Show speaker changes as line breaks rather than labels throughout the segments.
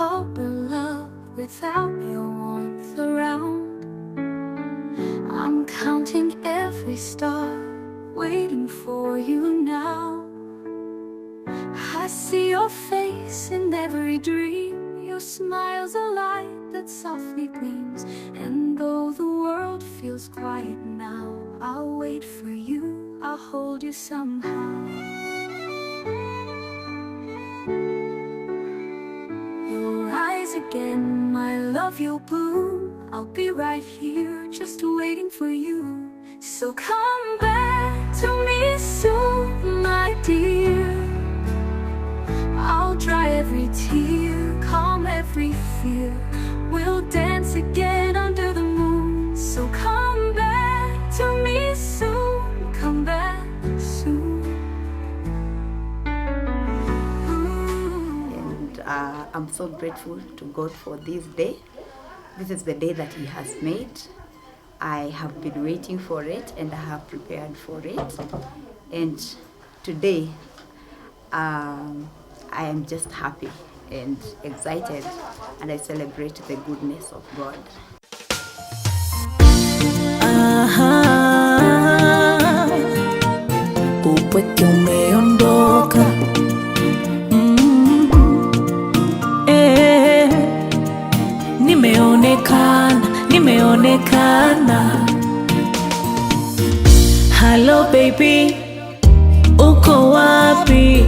harbor love without your warmth around. I'm counting every star, waiting for you now. I see your face in every dream. Your smile's a light that softly gleams. And though the world feels quiet now, I'll wait for you, I'll hold you somehow. You'll rise again, my love, you'll bloom. I'll be right here, just waiting for you. So come back to me soon, my dear. I'll dry every tear, calm every fear. We'll dance again under the moon. So come back to me soon, come back soon.
And I'm so grateful to God for this day. This is the day that He has made. I have been waiting for it and I have prepared for it. And today, I am just happy and excited, and I celebrate the goodness of God.
Upweke umeondoka, nimeonekana. Hello baby, uko wapi?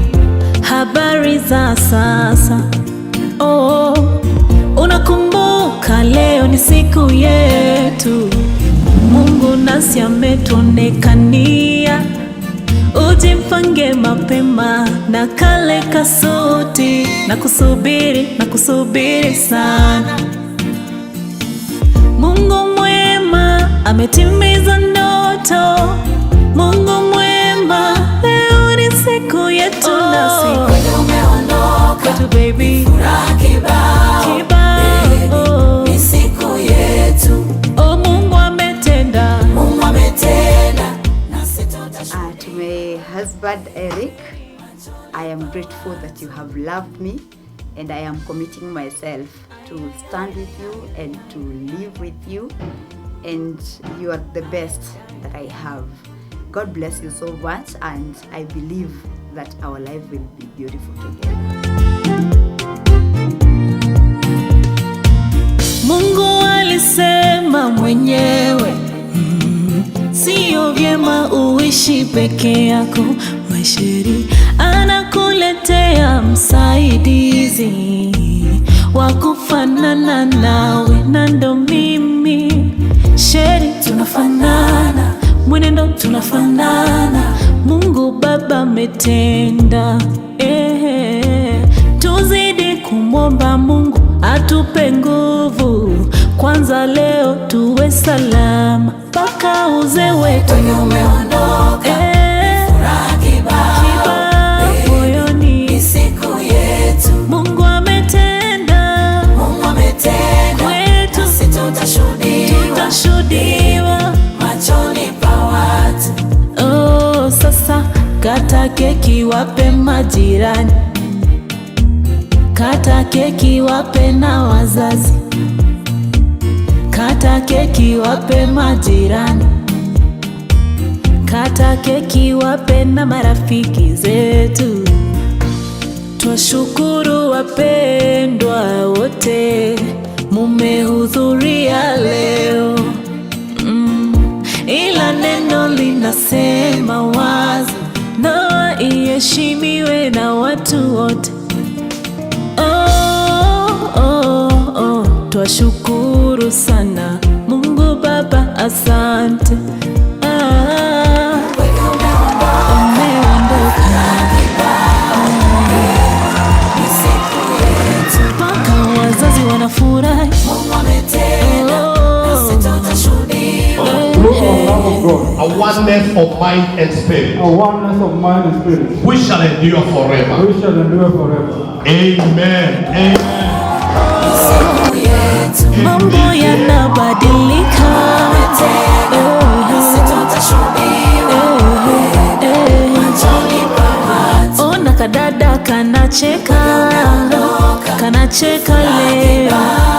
Habari za sasa? Oh, unakumbuka leo ni siku yetu. Mungu nasi ametuonekania. Ujimpange mapema na kale kasuti, na kusubiri sana. Mungu mwema ametimiza ndoto. Mungu mwema, leo ni siku yetu. Nasi umeondoka kwetu baby, furaha kibao, baby, ni siku yetu. Oh, Mungu ametenda, nasi tutashuhudia.
To my husband Eric, I am grateful that you have loved me, and I am committing myself to stand with you and to live with you, and you are the best that I have. God bless you so much, and I believe that our life will be beautiful together.
Mungu alisema mwenyewe, sio vyema uishi peke yako. Masheri anakuletea msaidizi wa kufanana nawe, na ndo mimi. Sheri tunafanana, mwenendo tunafanana. Mungu Baba ametenda. Tuzidi kumwomba Mungu atupe nguvu. Kwanza leo tuwe salama mpaka uzee wetu. Umeondoka, furaha kibao, moyoni ni siku yetu. Mungu ametenda, kwetu nasi tutashuhudiwa machoni pa watu. Oh, sasa kata keki wape majirani, kata keki wape na wazazi, kata keki wape majirani, kata keki wape na marafiki zetu. Twashukuru wapendwa wote, mumehudhuria leo. Ila neno linasema wazi, ndoa iheshimiwe na watu wote. Twashukuru sana Mungu Baba, asante. Mpaka wazazi wanafurahi.
A oneness of mind and spirit. We shall endure forever. Amen.
Mambo yanabadilika. Ona kadada kanacheka, kanacheka leo,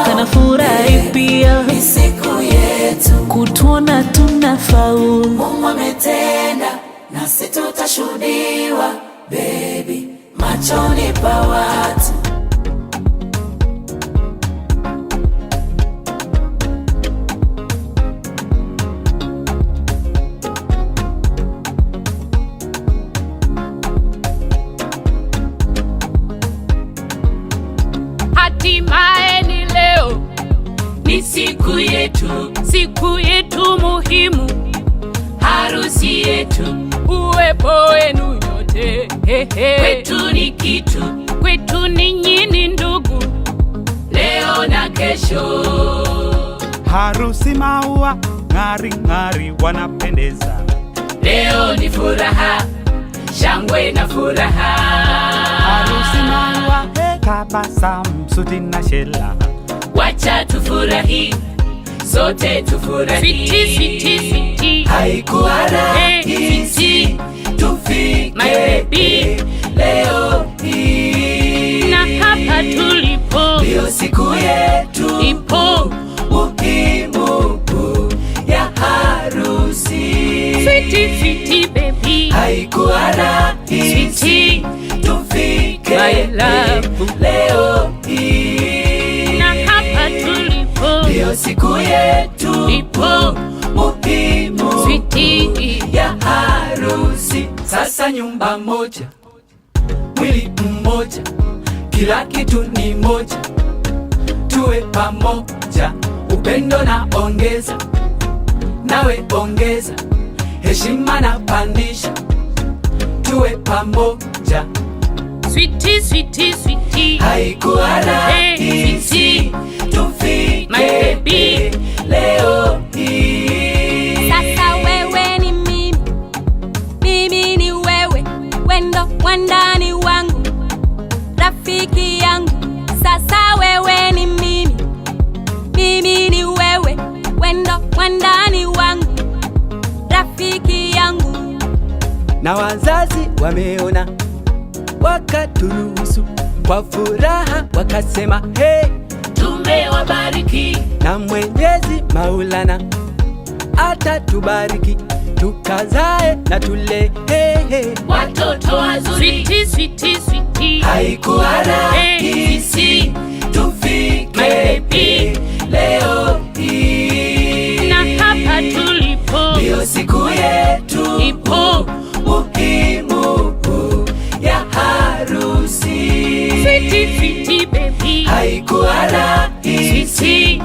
kanafurahi pia.
Ni siku yetu,
kutuona tunafaulu.
Mungu ametenda, nasi tutashuhudiwa, baby, machoni pa watu.
Hatimaye ni leo, ni siku yetu muhimu, harusi yetu, uwepo wenu nyote. Kwetu ni kitu, kwetu ninyi ni ndugu, leo na kesho.
Harusi maua ng'ari ng'ari wanapendeza,
leo ni furaha, shangwe na furaha.
Harusi maua tabasamu, suti na shela,
wacha tufurahi, sote tufurahi. Sweetie,
haikuwa rahisi tufike,
my baby,
leo hii.
Na hapa tulipo,
ndio siku yetu
ipo
muhimu ya harusi.
Sweetie baby,
haikuwa rahisi tufike,
my love,
leo hii.
na hapa tulipo,
ndio siku yetu
ipo
muhimu
sweetie
ya harusi. Sasa nyumba moja, mwili mmoja, kila kitu ni moja, tuwe pamoja, upendo na ongeza, nawe ongeza, heshima na pandisha, tuwe pamoja.
Sweetie,
haikuwa rahisi tufike,
my baby,
leo hii.
Sasa wewe ni mimi, mimi ni wewe, wendo wandani wangu, rafiki yangu. Sasa wewe ni mimi, mimi ni wewe, wendo wandani wangu, rafiki yangu.
Na wazazi wameona, wakaturuhusu kwa furaha, wakasema hey,
tumewabariki.
na Mwenyezi Maulana atatubariki, tukazae na tule
watoto wazuri. Sweetie,
haikuwa rahisi tufike,
my baby,
leo hii.
na hapa tulipo,
ndio siku yetu
ipo
muhimu ya harusi.
Sweetie baby,
haikuwa rahisi